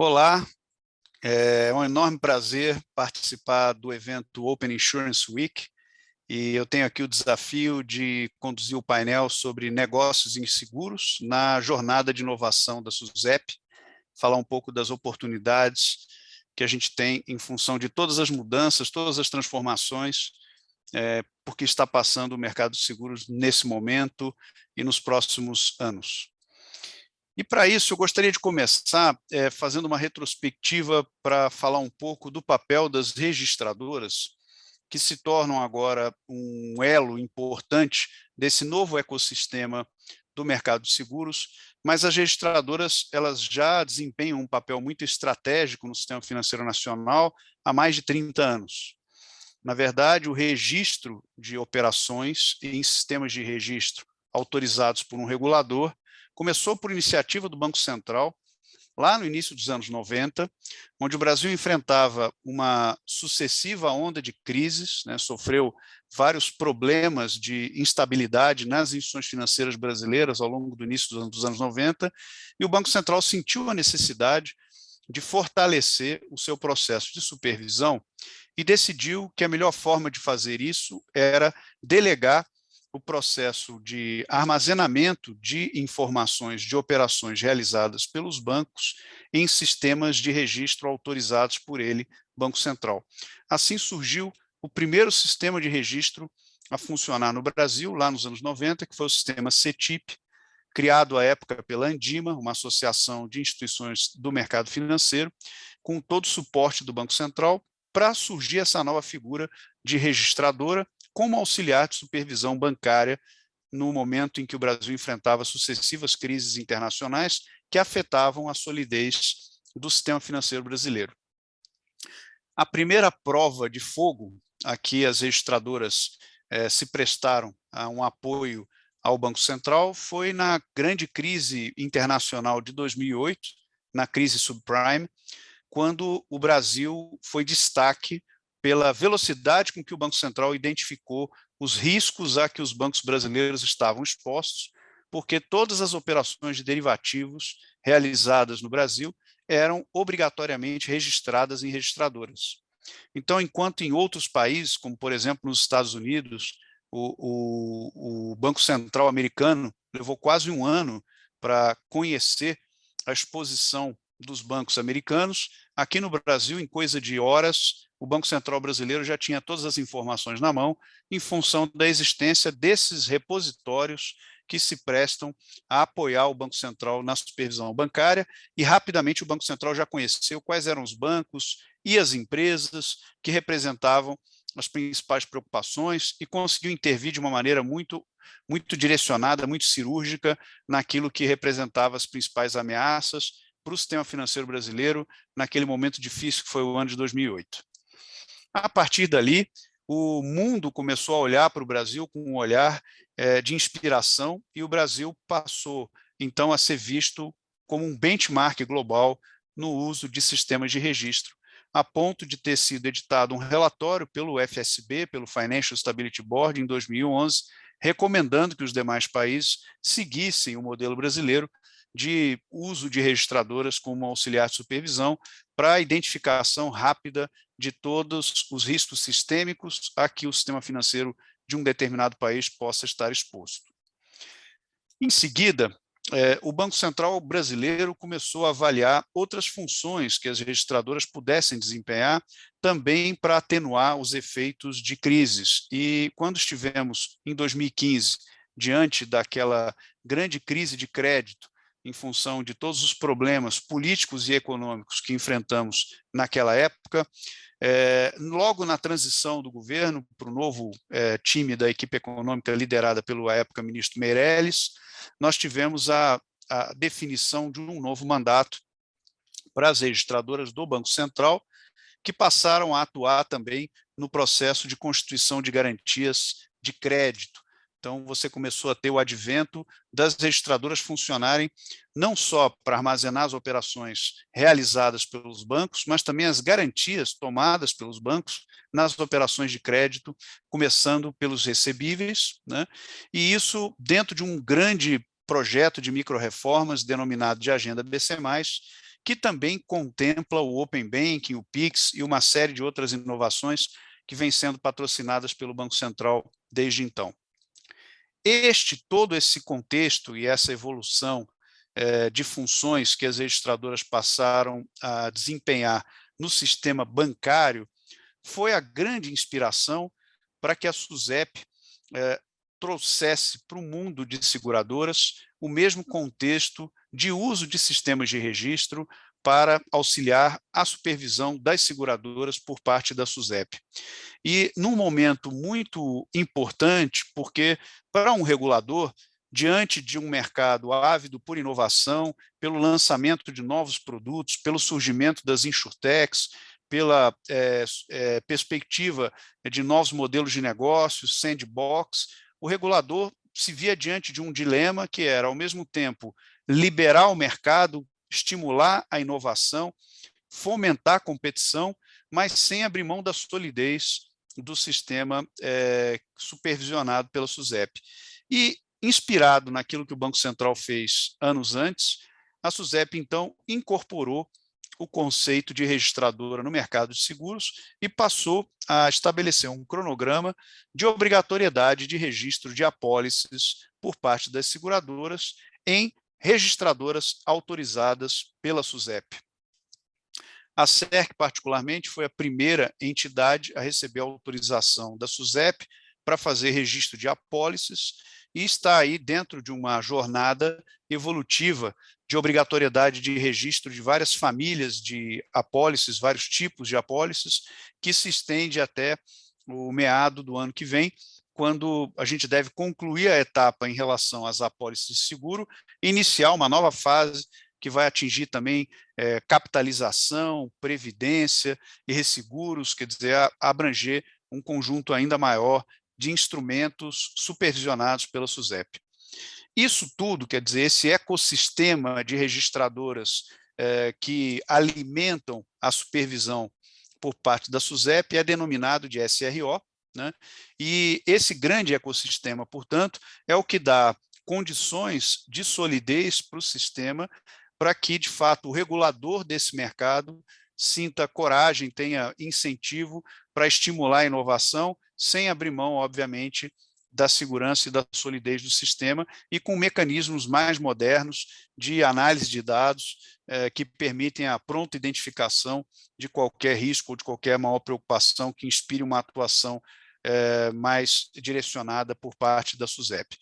Olá, é um enorme prazer participar do evento Open Insurance Week e eu tenho aqui o desafio de conduzir o painel sobre negócios em seguros na jornada de inovação da SUSEP, falar um pouco das oportunidades que a gente tem em função de todas as mudanças, todas as transformações, porque está passando o mercado de seguros nesse momento e nos próximos anos. E para isso, eu gostaria de começar fazendo uma retrospectiva para falar um pouco do papel das registradoras, que se tornam agora um elo importante desse novo ecossistema do mercado de seguros, mas as registradoras elas já desempenham um papel muito estratégico no sistema financeiro nacional há mais de 30 anos. Na verdade, o registro de operações em sistemas de registro autorizados por um regulador começou por iniciativa do Banco Central, lá no início dos anos 90, onde o Brasil enfrentava uma sucessiva onda de crises, sofreu vários problemas de instabilidade nas instituições financeiras brasileiras ao longo do início dos anos 90, e o Banco Central sentiu a necessidade de fortalecer o seu processo de supervisão e decidiu que a melhor forma de fazer isso era delegar o processo de armazenamento de informações de operações realizadas pelos bancos em sistemas de registro autorizados por ele, Banco Central. Assim surgiu o primeiro sistema de registro a funcionar no Brasil, lá nos anos 90, que foi o sistema CETIP, criado à época pela Andima, uma associação de instituições do mercado financeiro, com todo o suporte do Banco Central, para surgir essa nova figura de registradora, como auxiliar de supervisão bancária no momento em que o Brasil enfrentava sucessivas crises internacionais que afetavam a solidez do sistema financeiro brasileiro. A primeira prova de fogo a que as registradoras se prestaram a um apoio ao Banco Central foi na grande crise internacional de 2008, na crise subprime, quando o Brasil foi destaque pela velocidade com que o Banco Central identificou os riscos a que os bancos brasileiros estavam expostos, porque todas as operações de derivativos realizadas no Brasil eram obrigatoriamente registradas em registradoras. Então, enquanto em outros países, como por exemplo nos Estados Unidos, o Banco Central americano levou quase um ano para conhecer a exposição dos bancos americanos, aqui no Brasil, em coisa de horas, o Banco Central brasileiro já tinha todas as informações na mão, em função da existência desses repositórios que se prestam a apoiar o Banco Central na supervisão bancária, e rapidamente o Banco Central já conheceu quais eram os bancos e as empresas que representavam as principais preocupações e conseguiu intervir de uma maneira muito direcionada, muito cirúrgica, naquilo que representava as principais ameaças para o sistema financeiro brasileiro naquele momento difícil que foi o ano de 2008. A partir dali, o mundo começou a olhar para o Brasil com um olhar de inspiração e o Brasil passou, então, a ser visto como um benchmark global no uso de sistemas de registro, a ponto de ter sido editado um relatório pelo FSB, pelo Financial Stability Board, em 2011, recomendando que os demais países seguissem o modelo brasileiro de uso de registradoras como auxiliar de supervisão para a identificação rápida de todos os riscos sistêmicos a que o sistema financeiro de um determinado país possa estar exposto. Em seguida, o Banco Central brasileiro começou a avaliar outras funções que as registradoras pudessem desempenhar também para atenuar os efeitos de crises. E quando estivemos, em 2015, diante daquela grande crise de crédito, em função de todos os problemas políticos e econômicos que enfrentamos naquela época, logo na transição do governo para o novo time da equipe econômica liderada pelo, à época, ministro Meirelles, nós tivemos a definição de um novo mandato para as registradoras do Banco Central, que passaram a atuar também no processo de constituição de garantias de crédito. Então, você começou a ter o advento das registradoras funcionarem não só para armazenar as operações realizadas pelos bancos, mas também as garantias tomadas pelos bancos nas operações de crédito, começando pelos recebíveis, e isso dentro de um grande projeto de micro-reformas denominado de Agenda BC+, que também contempla o Open Banking, o Pix e uma série de outras inovações que vêm sendo patrocinadas pelo Banco Central desde então. Todo esse contexto e essa evolução de funções que as registradoras passaram a desempenhar no sistema bancário foi a grande inspiração para que a SUSEP trouxesse para o mundo de seguradoras o mesmo contexto de uso de sistemas de registro para auxiliar a supervisão das seguradoras por parte da SUSEP. E num momento muito importante, porque para um regulador, diante de um mercado ávido por inovação, pelo lançamento de novos produtos, pelo surgimento das insurtechs, pela perspectiva de novos modelos de negócios, sandbox, o regulador se via diante de um dilema que era, ao mesmo tempo, liberar o mercado, estimular a inovação, fomentar a competição, mas sem abrir mão da solidez do sistema supervisionado pela SUSEP. E, inspirado naquilo que o Banco Central fez anos antes, a SUSEP, então, incorporou o conceito de registradora no mercado de seguros e passou a estabelecer um cronograma de obrigatoriedade de registro de apólices por parte das seguradoras em registradoras autorizadas pela SUSEP. A SERC, particularmente, foi a primeira entidade a receber a autorização da SUSEP para fazer registro de apólices e está aí dentro de uma jornada evolutiva de obrigatoriedade de registro de várias famílias de apólices, vários tipos de apólices, que se estende até o meado do ano que vem, quando a gente deve concluir a etapa em relação às apólices de seguro e iniciar uma nova fase que vai atingir também capitalização, previdência e resseguros, quer dizer, abranger um conjunto ainda maior de instrumentos supervisionados pela SUSEP. Isso tudo, quer dizer, esse ecossistema de registradoras que alimentam a supervisão por parte da SUSEP é denominado de SRO, né? E esse grande ecossistema, portanto, é o que dá condições de solidez para o sistema para que, de fato, o regulador desse mercado sinta coragem, tenha incentivo para estimular a inovação, sem abrir mão, obviamente, da segurança e da solidez do sistema e com mecanismos mais modernos de análise de dados que permitem a pronta identificação de qualquer risco ou de qualquer maior preocupação que inspire uma atuação mais direcionada por parte da SUSEP.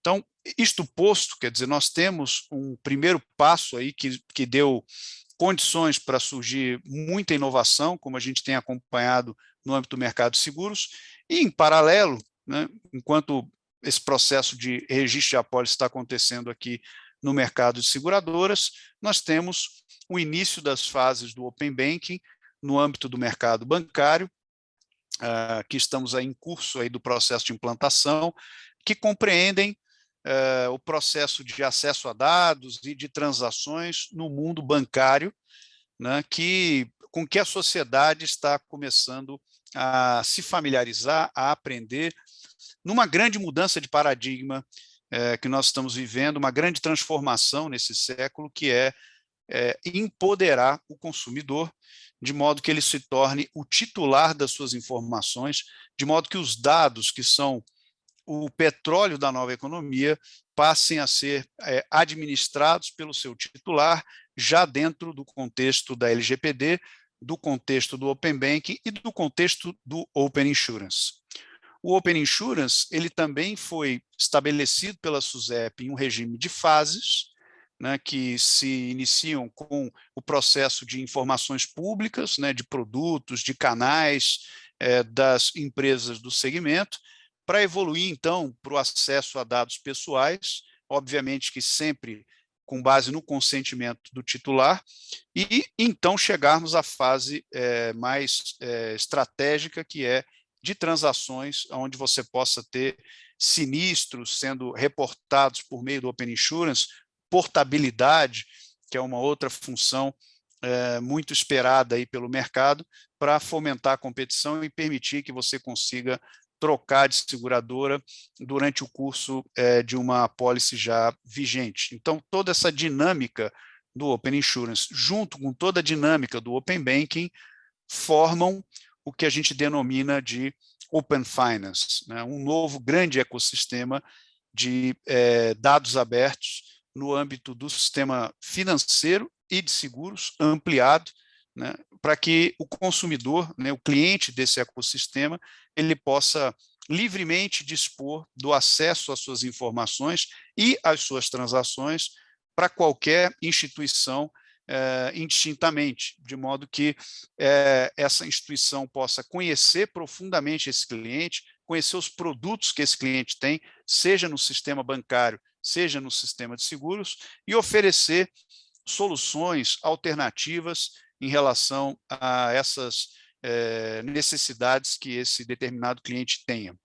Então, isto posto, quer dizer, nós temos um primeiro passo aí que deu condições para surgir muita inovação, como a gente tem acompanhado no âmbito do mercado de seguros, e em paralelo, né, enquanto esse processo de registro de apólice está acontecendo aqui no mercado de seguradoras, nós temos o início das fases do Open Banking no âmbito do mercado bancário, que estamos aí em curso aí do processo de implantação, que compreendem o processo de acesso a dados e de transações no mundo bancário, né, com que a sociedade está começando a se familiarizar, a aprender, numa grande mudança de paradigma que nós estamos vivendo, uma grande transformação nesse século, que é empoderar o consumidor, de modo que ele se torne o titular das suas informações, de modo que os dados que são o petróleo da nova economia passem a ser administrados pelo seu titular, já dentro do contexto da LGPD, do contexto do Open Banking e do contexto do Open Insurance. O Open Insurance ele também foi estabelecido pela SUSEP em um regime de fases, né, que se iniciam com o processo de informações públicas, né, de produtos, de canais das empresas do segmento, para evoluir, então, para o acesso a dados pessoais, obviamente que sempre com base no consentimento do titular, e então chegarmos à fase mais estratégica, que é de transações, onde você possa ter sinistros sendo reportados por meio do Open Insurance, portabilidade, que é uma outra função muito esperada aí pelo mercado, para fomentar a competição e permitir que você consiga trocar de seguradora durante o curso de uma apólice já vigente. Então, toda essa dinâmica do Open Insurance, junto com toda a dinâmica do Open Banking, formam o que a gente denomina de Open Finance, né? Um novo grande ecossistema de dados abertos no âmbito do sistema financeiro e de seguros ampliado, né, para que o consumidor, né, o cliente desse ecossistema, ele possa livremente dispor do acesso às suas informações e às suas transações para qualquer instituição indistintamente, de modo que essa instituição possa conhecer profundamente esse cliente, conhecer os produtos que esse cliente tem, seja no sistema bancário, seja no sistema de seguros, e oferecer soluções alternativas em relação a essas necessidades que esse determinado cliente tenha.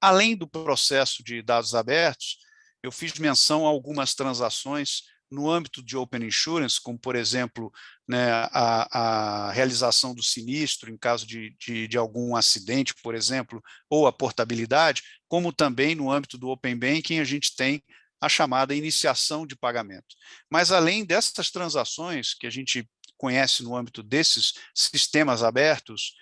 Além do processo de dados abertos, eu fiz menção a algumas transações no âmbito de Open Insurance, como, por exemplo, né, a realização do sinistro em caso de algum acidente, por exemplo, ou a portabilidade, como também no âmbito do Open Banking a gente tem a chamada iniciação de pagamento. Mas, além dessas transações que a gente conhece no âmbito desses sistemas abertos,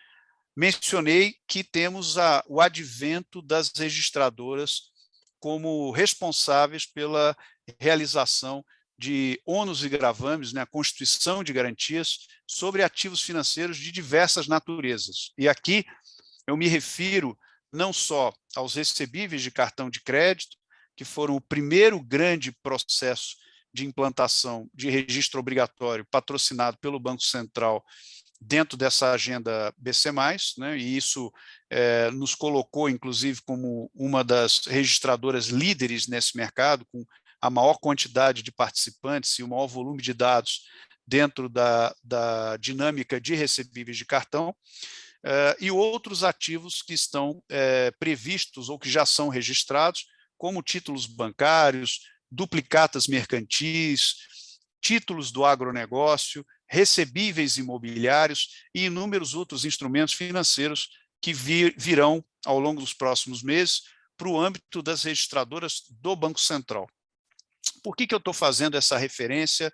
mencionei que temos o advento das registradoras como responsáveis pela realização de ônus e gravames, né, a constituição de garantias sobre ativos financeiros de diversas naturezas. E aqui eu me refiro não só aos recebíveis de cartão de crédito, que foram o primeiro grande processo de implantação de registro obrigatório patrocinado pelo Banco Central dentro dessa agenda BC+, né, e isso nos colocou, inclusive, como uma das registradoras líderes nesse mercado, com a maior quantidade de participantes e o maior volume de dados dentro da dinâmica de recebíveis de cartão, e outros ativos que estão previstos ou que já são registrados, como títulos bancários, duplicatas mercantis, títulos do agronegócio, recebíveis imobiliários e inúmeros outros instrumentos financeiros que virão ao longo dos próximos meses para o âmbito das registradoras do Banco Central. Por que eu estou fazendo essa referência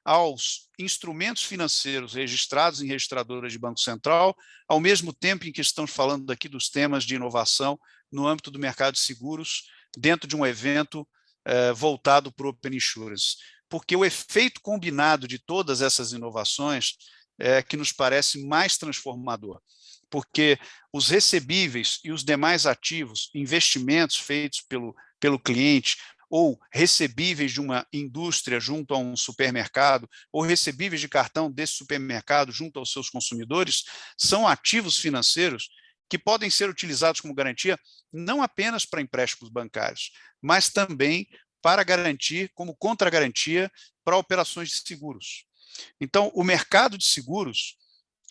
aos instrumentos financeiros registrados em registradoras de Banco Central, ao mesmo tempo em que estamos falando aqui dos temas de inovação no âmbito do mercado de seguros, dentro de um evento voltado para o Open Insurance? Porque o efeito combinado de todas essas inovações é que nos parece mais transformador, porque os recebíveis e os demais ativos, investimentos feitos pelo cliente, ou recebíveis de uma indústria junto a um supermercado, ou recebíveis de cartão desse supermercado junto aos seus consumidores, são ativos financeiros que podem ser utilizados como garantia não apenas para empréstimos bancários, mas também para garantir, como contragarantia, para operações de seguros. Então, o mercado de seguros,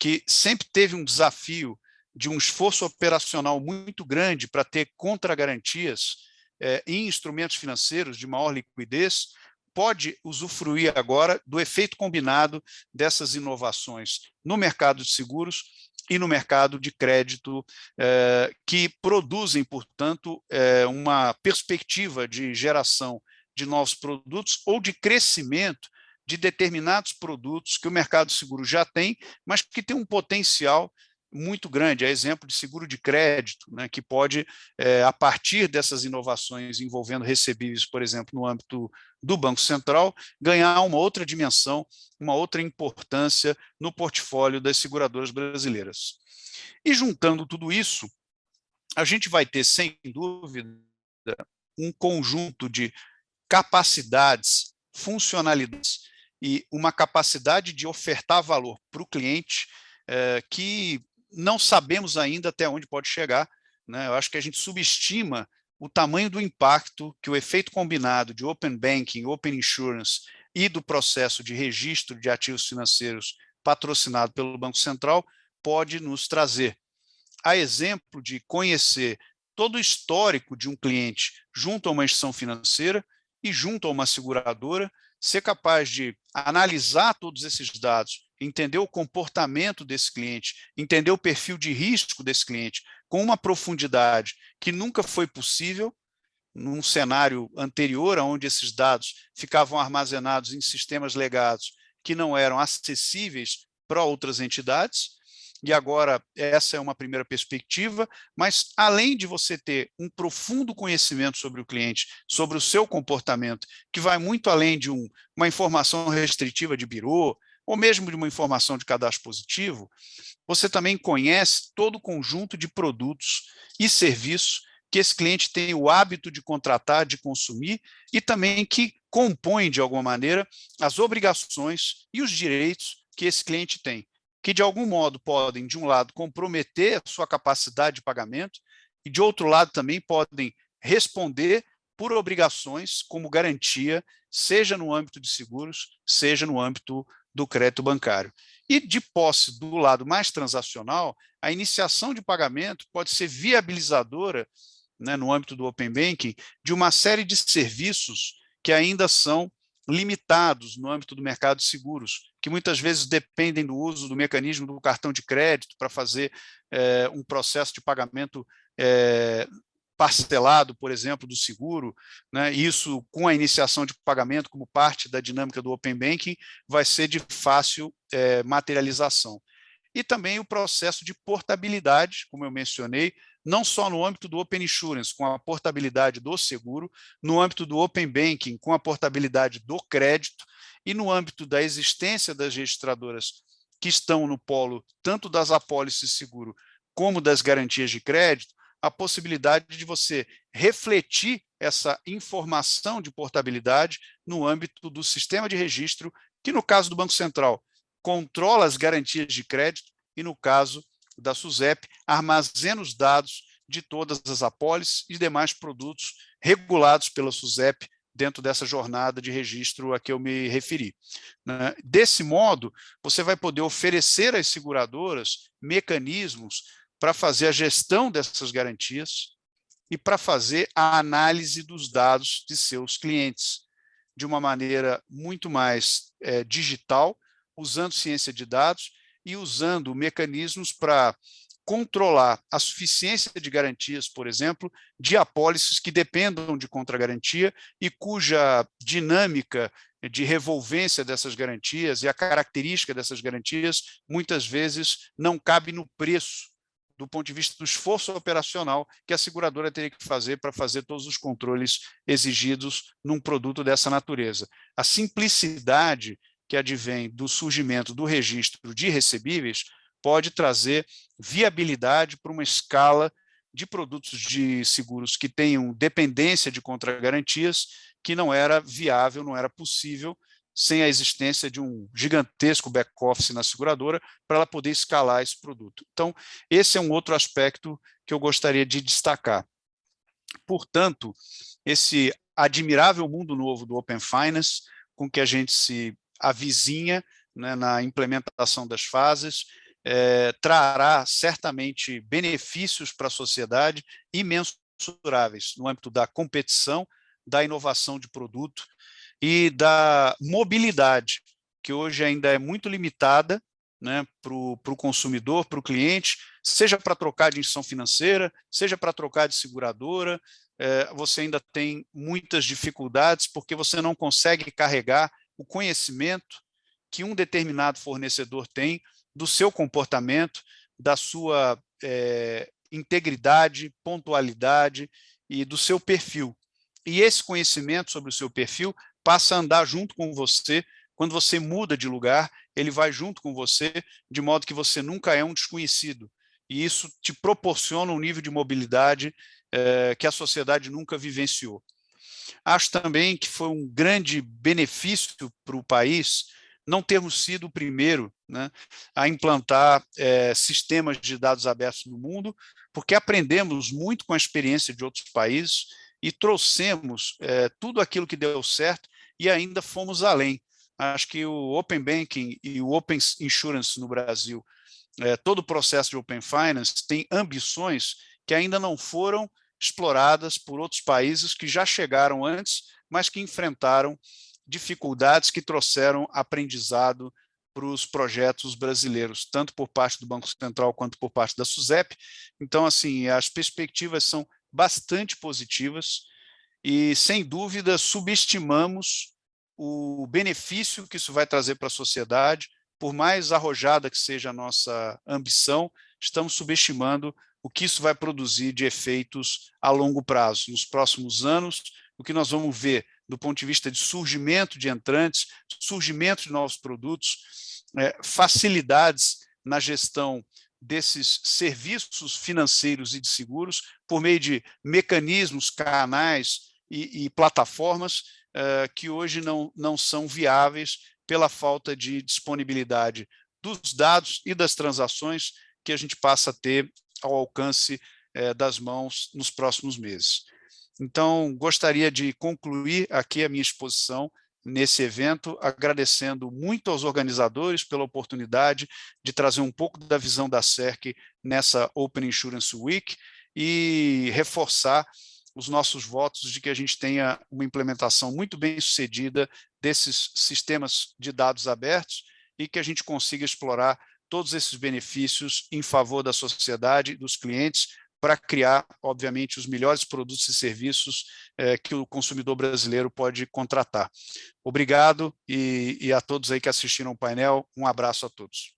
que sempre teve um desafio de um esforço operacional muito grande para ter contragarantias em instrumentos financeiros de maior liquidez, pode usufruir agora do efeito combinado dessas inovações no mercado de seguros e no mercado de crédito, que produzem, portanto, uma perspectiva de geração de novos produtos ou de crescimento de determinados produtos que o mercado de seguro já tem, mas que tem um potencial muito grande. É exemplo de seguro de crédito, né, que pode, a partir dessas inovações envolvendo recebíveis, por exemplo, no âmbito do Banco Central, ganhar uma outra dimensão, uma outra importância no portfólio das seguradoras brasileiras. E juntando tudo isso, a gente vai ter, sem dúvida, um conjunto de capacidades, funcionalidades e uma capacidade de ofertar valor para o cliente que não sabemos ainda até onde pode chegar, né? Eu acho que a gente subestima o tamanho do impacto que o efeito combinado de Open Banking, Open Insurance e do processo de registro de ativos financeiros patrocinado pelo Banco Central pode nos trazer. A exemplo de conhecer todo o histórico de um cliente junto a uma instituição financeira e junto a uma seguradora, ser capaz de analisar todos esses dados, entender o comportamento desse cliente, entender o perfil de risco desse cliente com uma profundidade que nunca foi possível, num cenário anterior, onde esses dados ficavam armazenados em sistemas legados que não eram acessíveis para outras entidades, e agora essa é uma primeira perspectiva, mas além de você ter um profundo conhecimento sobre o cliente, sobre o seu comportamento, que vai muito além de uma informação restritiva de birô, ou mesmo de uma informação de cadastro positivo, você também conhece todo o conjunto de produtos e serviços que esse cliente tem o hábito de contratar, de consumir, e também que compõem, de alguma maneira, as obrigações e os direitos que esse cliente tem, que de algum modo podem, de um lado, comprometer a sua capacidade de pagamento, e de outro lado também podem responder por obrigações como garantia, seja no âmbito de seguros, seja no âmbito do crédito bancário. E de posse do lado mais transacional, a iniciação de pagamento pode ser viabilizadora, né, no âmbito do Open Banking, de uma série de serviços que ainda são limitados no âmbito do mercado de seguros, que muitas vezes dependem do uso do mecanismo do cartão de crédito para fazer um processo de pagamento parcelado, por exemplo, do seguro, né? Isso, com a iniciação de pagamento como parte da dinâmica do Open Banking, vai ser de fácil materialização. E também o processo de portabilidade, como eu mencionei, não só no âmbito do Open Insurance, com a portabilidade do seguro, no âmbito do Open Banking, com a portabilidade do crédito, e no âmbito da existência das registradoras que estão no polo tanto das apólices de seguro como das garantias de crédito, a possibilidade de você refletir essa informação de portabilidade no âmbito do sistema de registro, que no caso do Banco Central controla as garantias de crédito e no caso da SUSEP armazena os dados de todas as apólices e demais produtos regulados pela SUSEP dentro dessa jornada de registro a que eu me referi. Desse modo, você vai poder oferecer às seguradoras mecanismos para fazer a gestão dessas garantias e para fazer a análise dos dados de seus clientes de uma maneira muito mais digital, usando ciência de dados e usando mecanismos para controlar a suficiência de garantias, por exemplo, de apólices que dependam de contragarantia e cuja dinâmica de revolvência dessas garantias e a característica dessas garantias muitas vezes não cabe no preço do ponto de vista do esforço operacional que a seguradora teria que fazer para fazer todos os controles exigidos num produto dessa natureza. A simplicidade que advém do surgimento do registro de recebíveis pode trazer viabilidade para uma escala de produtos de seguros que tenham dependência de contragarantias que não era viável, não era possível, sem a existência de um gigantesco back-office na seguradora para ela poder escalar esse produto. Então, esse é um outro aspecto que eu gostaria de destacar. Portanto, esse admirável mundo novo do Open Finance, com que a gente se avizinha, né, na implementação das fases, trará certamente benefícios para a sociedade imensuráveis no âmbito da competição, da inovação de produto e da mobilidade, que hoje ainda é muito limitada, né, para o consumidor, para o cliente, seja para trocar de instituição financeira, seja para trocar de seguradora, você ainda tem muitas dificuldades porque você não consegue carregar o conhecimento que um determinado fornecedor tem do seu comportamento, da sua integridade, pontualidade e do seu perfil. E esse conhecimento sobre o seu perfil passa a andar junto com você. Quando você muda de lugar, ele vai junto com você, de modo que você nunca é um desconhecido. E isso te proporciona um nível de mobilidade que a sociedade nunca vivenciou. Acho também que foi um grande benefício para o país não termos sido o primeiro, né, a implantar sistemas de dados abertos no mundo, porque aprendemos muito com a experiência de outros países e trouxemos tudo aquilo que deu certo e ainda fomos além. Acho que o Open Banking e o Open Insurance no Brasil, todo o processo de Open Finance tem ambições que ainda não foram exploradas por outros países que já chegaram antes, mas que enfrentaram dificuldades que trouxeram aprendizado para os projetos brasileiros, tanto por parte do Banco Central quanto por parte da SUSEP. Então, assim, as perspectivas são bastante positivas e, sem dúvida, subestimamos o benefício que isso vai trazer para a sociedade. Por mais arrojada que seja a nossa ambição, estamos subestimando o que isso vai produzir de efeitos a longo prazo. Nos próximos anos, o que nós vamos ver do ponto de vista de surgimento de entrantes, surgimento de novos produtos, facilidades na gestão desses serviços financeiros e de seguros, por meio de mecanismos, canais e plataformas que hoje não são viáveis pela falta de disponibilidade dos dados e das transações que a gente passa a ter ao alcance das mãos nos próximos meses. Então, gostaria de concluir aqui a minha exposição nesse evento, agradecendo muito aos organizadores pela oportunidade de trazer um pouco da visão da CERC nessa Open Insurance Week e reforçar os nossos votos de que a gente tenha uma implementação muito bem sucedida desses sistemas de dados abertos e que a gente consiga explorar todos esses benefícios em favor da sociedade e dos clientes para criar, obviamente, os melhores produtos e serviços que o consumidor brasileiro pode contratar. Obrigado e a todos aí que assistiram o painel, um abraço a todos.